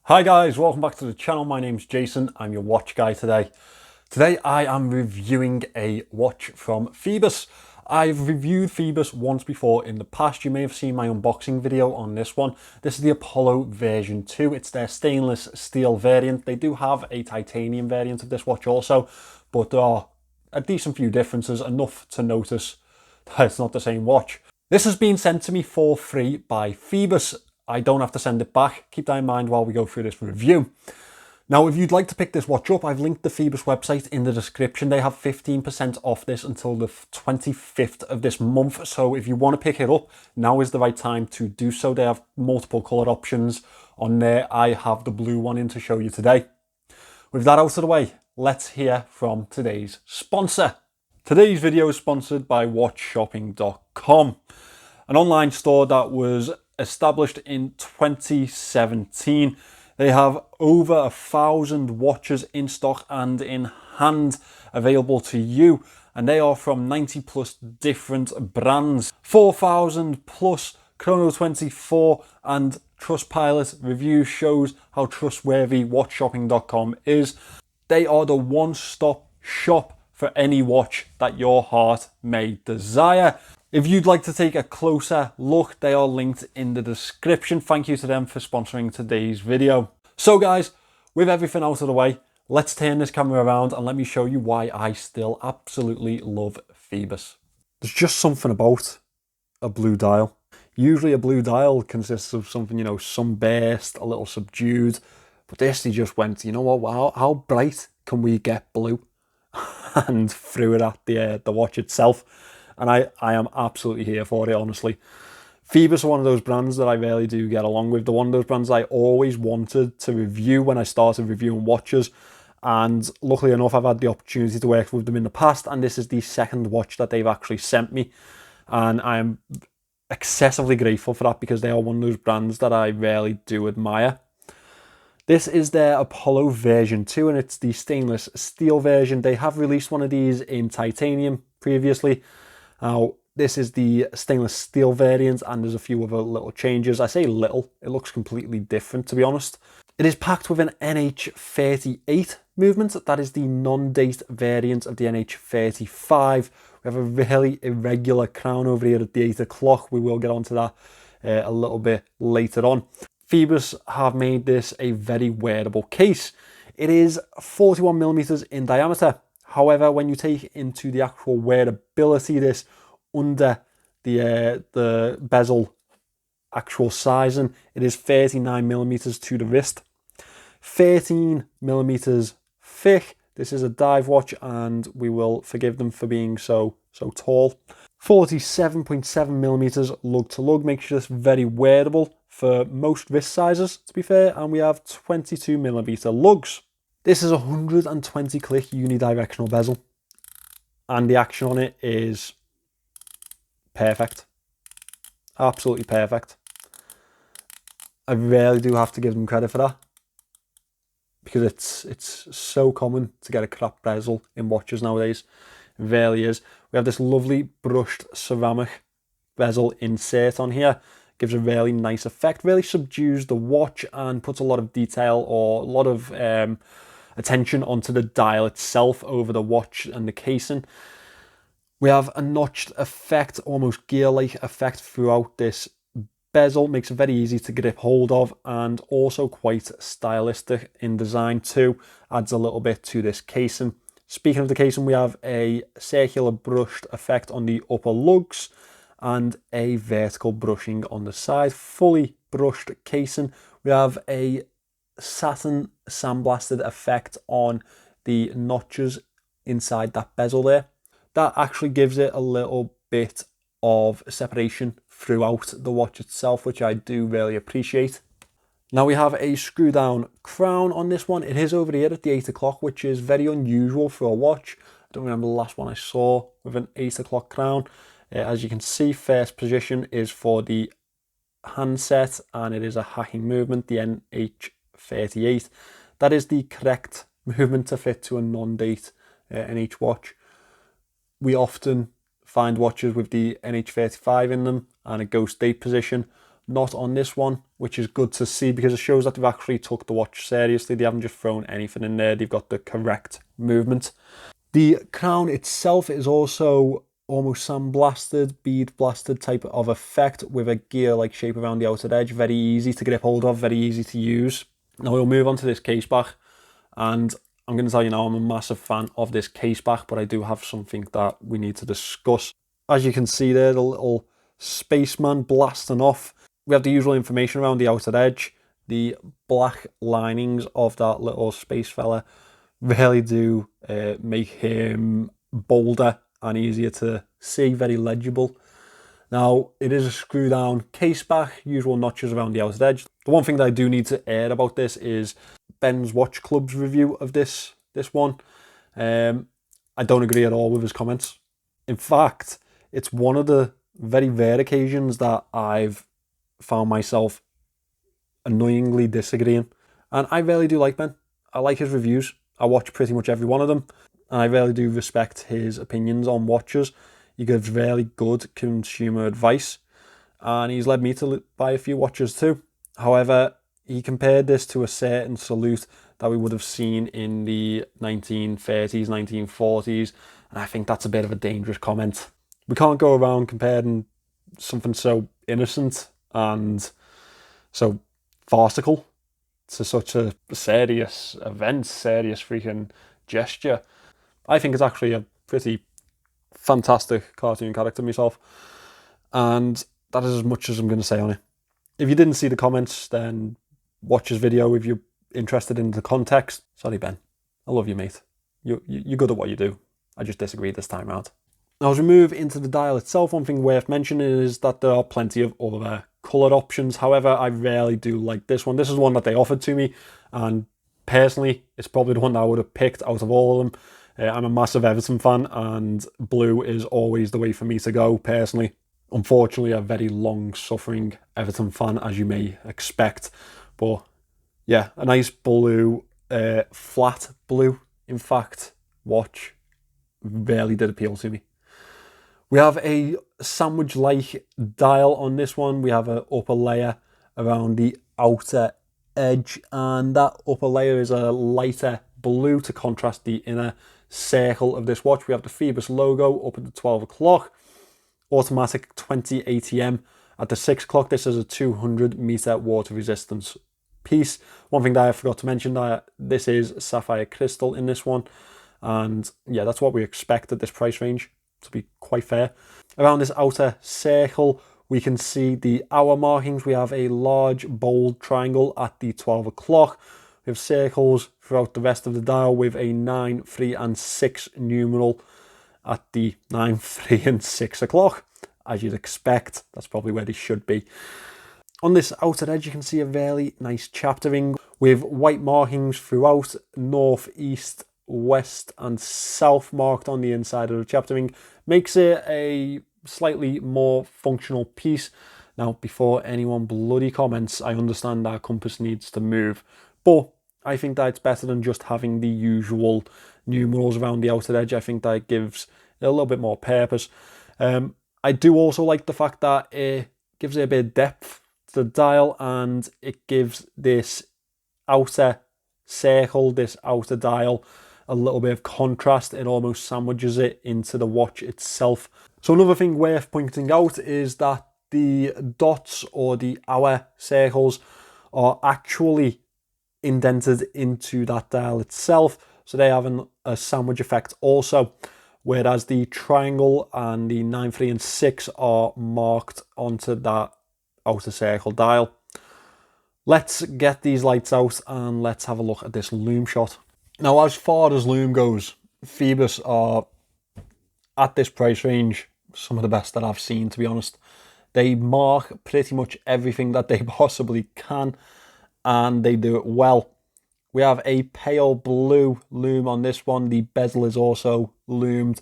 Hi guys, welcome back to the channel. My name's Jason. I'm your watch guy today. Today I am reviewing a watch from Phoibos. I've reviewed Phoibos once before in the past. You may have seen my unboxing video on this one. This is the Apollo version 2. It's their stainless steel variant. They do have a titanium variant of this watch also, but there are a decent few differences, enough to notice that it's not the same watch. This has been sent to me for free by Phoibos. I don't have to send it back. Keep that in mind while we go through this review. Now, if you'd like to pick this watch up, I've linked the Phoibos website in the description. They have 15% off this until the 25th of this month. So if you want to pick it up, now is the right time to do so. They have multiple color options on there. I have the blue one in to show you today. With that out of the way, let's hear from today's sponsor. Today's video is sponsored by watchshopping.com, an online store that was established in 2017. They have over 1,000 watches in stock and in hand available to you, and they are from 90 plus different brands. 4,000 plus Chrono 24 and Trustpilot review shows how trustworthy watchshopping.com is. They are the one-stop shop for any watch that your heart may desire. If you'd like to take a closer look, they are linked in the description. Thank you to them for sponsoring today's video. So guys, with everything out of the way, let's turn this camera around and let me show you why I still absolutely love Phoibos. There's just something about a blue dial. Usually a blue dial consists of something, sunburst, a little subdued. But this, they just went, you know what, wow, how bright can we get blue? And threw it at the watch itself. And I am absolutely here for it, honestly. Phoibos are one of those brands that I really do get along with. They're one of those brands I always wanted to review when I started reviewing watches. And luckily enough, I've had the opportunity to work with them in the past. And this is the second watch that they've actually sent me. And I am excessively grateful for that because they are one of those brands that I really do admire. This is their Apollo version 2 and it's the stainless steel version. They have released one of these in titanium previously. Now, this is the stainless steel variant and there's a few other little changes. I say little, it looks completely different to be honest. It is packed with an NH38 movement. That is the non-date variant of the NH35. We have a really irregular crown over here at the 8 o'clock. We will get onto that a little bit later on. Phoibos have made this a very wearable case. It is 41mm in diameter. However, when you take into the actual wearability, this under the bezel actual sizing, it is 39mm to the wrist, 13mm thick. This is a dive watch and we will forgive them for being so tall. 47.7mm lug to lug makes this very wearable for most wrist sizes, to be fair, and we have 22mm lugs. This is a 120 click unidirectional bezel and the action on it is perfect. Absolutely perfect. I really do have to give them credit for that because it's so common to get a crap bezel in watches nowadays. It really is. We have this lovely brushed ceramic bezel insert on here. Gives a really nice effect, really subdues the watch and puts a lot of detail or a lot of attention onto the dial itself over the watch and the casing. We have a notched effect, almost gear-like effect throughout this bezel. Makes it very easy to grip hold of and also quite stylistic in design too. Adds a little bit to this casing. Speaking of the casing, we have a circular brushed effect on the upper lugs and a vertical brushing on the side. Fully brushed casing. We have a satin sandblasted effect on the notches inside that bezel there. That actually gives it a little bit of separation throughout the watch itself, which I do really appreciate. Now we have a screw down crown on this one. It is over here at the 8 o'clock, which is very unusual for a watch. I don't remember the last one I saw with an 8 o'clock crown. As you can see, first position is for the handset and it is a hacking movement, the NH38. That is the correct movement to fit to a non-date NH watch. We often find watches with the NH35 in them and a ghost date position. not on this one, which is good to see because it shows that they've actually took the watch seriously. They haven't just thrown anything in there. They've got the correct movement. The crown itself is also almost sandblasted, bead blasted type of effect with a gear-like shape around the outer edge. Very easy to get hold of, very easy to use. Now we'll move on to this case back, and I'm going to tell you now I'm a massive fan of this case back, but I do have something that we need to discuss. As you can see there, the little spaceman blasting off. We have the usual information around the outer edge. The black linings of that little space fella really do make him bolder and easier to see, very legible. Now, it is a screw down case back, usual notches around the outer edge. The one thing that I do need to add about this is Ben's Watch Club's review of this one. I don't agree at all with his comments. In fact, it's one of the very rare occasions that I've found myself annoyingly disagreeing. And I really do like Ben. I like his reviews. I watch pretty much every one of them. And I really do respect his opinions on watches. He gives really good consumer advice. And he's led me to buy a few watches too. However, he compared this to a certain salute that we would have seen in the 1930s, 1940s. And I think that's a bit of a dangerous comment. We can't go around comparing something so innocent and so farcical to such a serious event, serious freaking gesture. I think it's actually a pretty fantastic cartoon character myself. And that is as much as I'm going to say on it. If you didn't see the comments, then watch his video if you're interested in the context. Sorry, Ben. I love you, mate. You're good at what you do. I just disagree this time around. Now, as we move into the dial itself, one thing worth mentioning is that there are plenty of other colour options. However, I really do like this one. This is one that they offered to me, and personally, it's probably the one that I would have picked out of all of them. I'm a massive Everton fan, and blue is always the way for me to go, personally. Unfortunately, a very long-suffering Everton fan, as you may expect. But yeah, a nice blue, flat blue, in fact, watch really did appeal to me. We have a sandwich-like dial on this one. We have an upper layer around the outer edge, and that upper layer is a lighter blue to contrast the inner circle of this watch. We have the Phoibos logo up at the 12 o'clock, automatic 20 ATM at the 6 o'clock. This is a 200 meter water resistance piece. One thing that I forgot to mention, that this is sapphire crystal in this one, and yeah, that's what we expect at this price range, to be quite fair. Around this outer circle, we can see the hour markings. We have a large bold triangle at the 12 o'clock. We have circles throughout the rest of the dial with a 9, 3 and 6 numeral at the 9, 3 and 6 o'clock. As you'd expect, that's probably where they should be. On this outer edge, you can see a very nice chaptering with white markings throughout, north, east, west and south marked on the inside of the chaptering. Makes it a slightly more functional piece. Now, before anyone bloody comments, I understand that compass needs to move, but I think that it's better than just having the usual numerals around the outer edge. I think that it gives it a little bit more purpose. I do also like the fact that it gives it a bit of depth to the dial, and it gives this outer circle, this outer dial, a little bit of contrast. It almost sandwiches it into the watch itself. So another thing worth pointing out is that the dots or the hour circles are actually indented into that dial itself, so they have a sandwich effect also, whereas the triangle and the 9, 3 and 6 are marked onto that outer circle dial. Let's get these lights out and let's have a look at this lume shot. Now, as far as lume goes, Phoibos are, at this price range, some of the best that I've seen, to be honest. They mark pretty much everything that they possibly can, and they do it well. We have a pale blue lume on this one. The bezel is also lumed.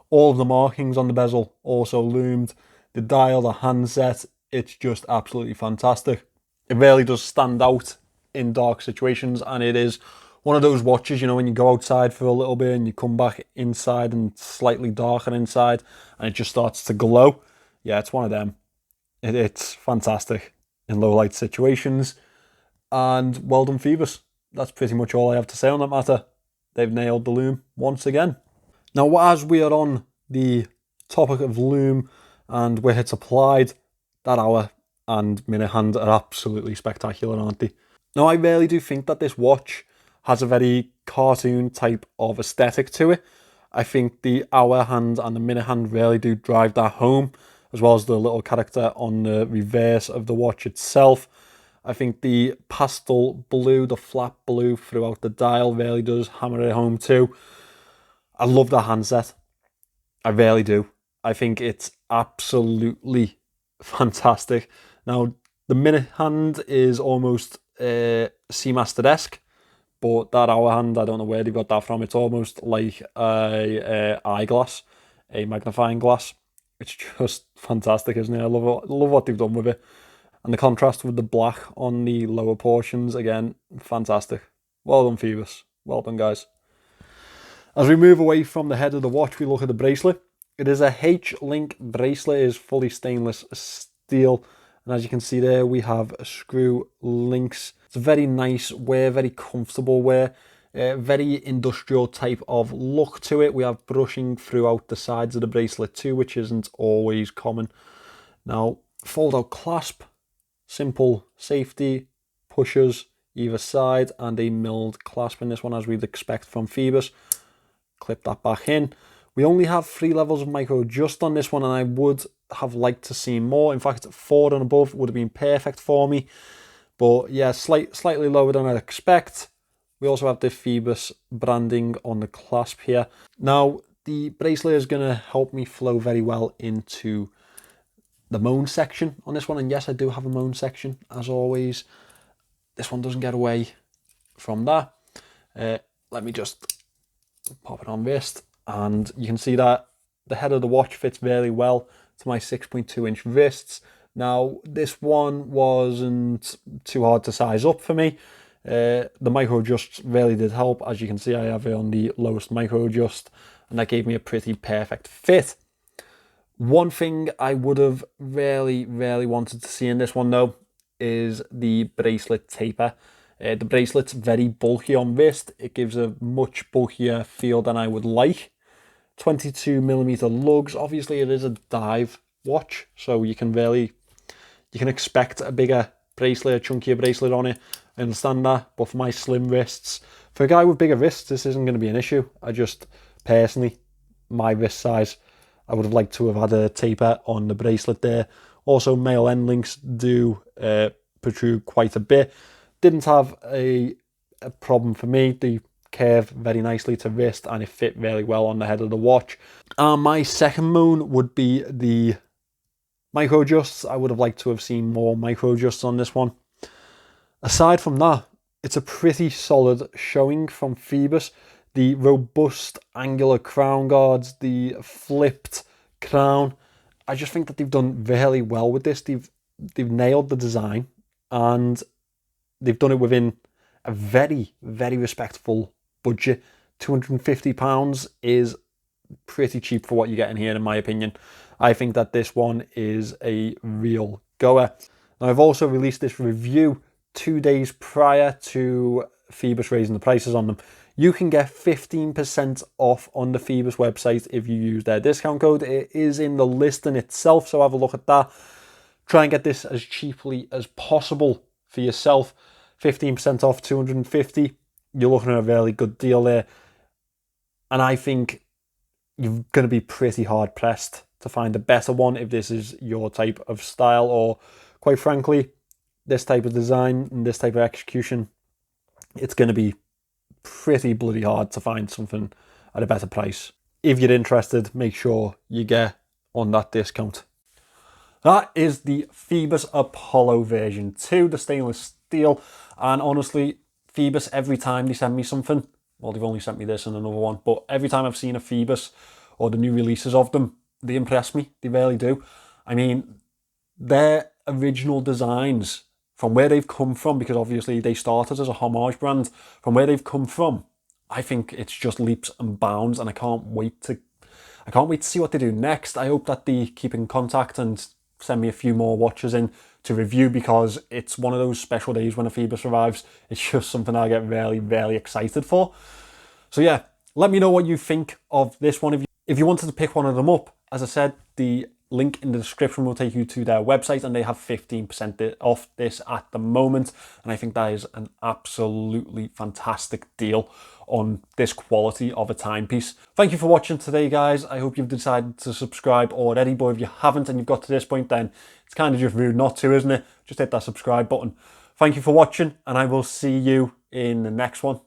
All of the markings on the bezel also lumed. The dial, the handset, it's just absolutely fantastic. It really does stand out in dark situations, and it is one of those watches, you know, when you go outside for a little bit and you come back inside and it's slightly darker inside and it just starts to glow. Yeah, it's one of them. It's fantastic. in low light situations. And well done, Phoibos. That's pretty much all I have to say on that matter. They've nailed the loom once again. Now, as we are on the topic of loom and where it's applied, that hour and minute hand are absolutely spectacular, aren't they? Now, I really do think that this watch has a very cartoon type of aesthetic to it. I think the hour hand and the minute hand really do drive that home, as well as the little character on the reverse of the watch itself. I think the pastel blue, the flat blue throughout the dial really does hammer it home too. I love the handset. I really do. I think it's absolutely fantastic. Now, the minute hand is almost Seamaster-esque, but that hour hand, I don't know where they got that from. It's almost like a eyeglass, a magnifying glass. It's just fantastic, isn't it? I love what they've done with it. And the contrast with the black on the lower portions, again, fantastic. Well done, Phoibos. Well done, guys. As we move away from the head of the watch, we look at the bracelet. It is a H-link bracelet. It is fully stainless steel. And as you can see there, we have screw links. It's a very nice wear, very comfortable wear. Very industrial type of look to it. We have brushing throughout the sides of the bracelet too, which isn't always common. Now, fold out clasp, simple safety, pushers either side, and a milled clasp in this one, as we'd expect from Phoibos. Clip that back in. We only have 3 levels of micro adjust on this one, and I would have liked to see more. In fact, 4 and above would have been perfect for me. But yeah, slightly lower than I'd expect. We also have the Phoibos branding on the clasp here. Now, the bracelet is going to help me flow very well into the moan section on this one. And yes, I do have a moan section, as always. This one doesn't get away from that. Let me just pop it on wrist. And you can see that the head of the watch fits very well to my 6.2 inch wrists. Now, this one wasn't too hard to size up for me. The micro adjust really did help. As you can see, I have it on the lowest micro adjust, and that gave me a pretty perfect fit. One thing I would have really wanted to see in this one though is the bracelet taper. The bracelet's very bulky on wrist. It gives a much bulkier feel than I would like. 22mm lugs. Obviously, it is a dive watch, so you can expect a bigger bracelet, a chunkier bracelet on it. I understand that, but for my slim wrists, for a guy with bigger wrists, this isn't going to be an issue. I just, personally, my wrist size, I would have liked to have had a taper on the bracelet there. Also, male end links do protrude quite a bit. Didn't have a problem for me. They curve very nicely to wrist, and it fit really well on the head of the watch. My second moan would be the micro adjusts. I would have liked to have seen more micro adjusts on this one. Aside from that, it's a pretty solid showing from Phoibos. The robust angular crown guards, the flipped crown. I just think that they've done really well with this. They've nailed the design, and they've done it within a very respectable budget. £250 is pretty cheap for what you get in here, in my opinion. I think that this one is a real goer. Now, I've also released this review 2 days prior to Phoibos raising the prices on them. You can get 15% off on the Phoibos website if you use their discount code. It is in the listing itself, so have a look at that. Try and get this as cheaply as possible for yourself. 15% off, $250. You're looking at a really good deal there. And I think you're going to be pretty hard pressed to find a better one if this is your type of style, or quite frankly, this type of design and this type of execution. It's going to be pretty bloody hard to find something at a better price. If you're interested, make sure you get on that discount. That is the Phoibos Apollo version 2, the stainless steel. And honestly, Phoibos, every time they send me something, well, they've only sent me this and another one, but every time I've seen a Phoibos or the new releases of them, they impress me. They really do. I mean, their original designs, from where they've come from, because obviously they started as a homage brand, from where they've come from, I think it's just leaps and bounds, and I can't wait to see what they do next. I hope that they keep in contact and send me a few more watches in to review, because it's one of those special days when a Phoibos arrives. It's just something I get really, really excited for. So yeah, let me know what you think of this one. If you wanted to pick one of them up, as I said, the link in the description will take you to their website, and they have 15% off this at the moment. And I think that is an absolutely fantastic deal on this quality of a timepiece. Thank you for watching today, guys. I hope you've decided to subscribe already, but if you haven't and you've got to this point, then it's kind of just rude not to, isn't it? Just hit that subscribe button. Thank you for watching, and I will see you in the next one.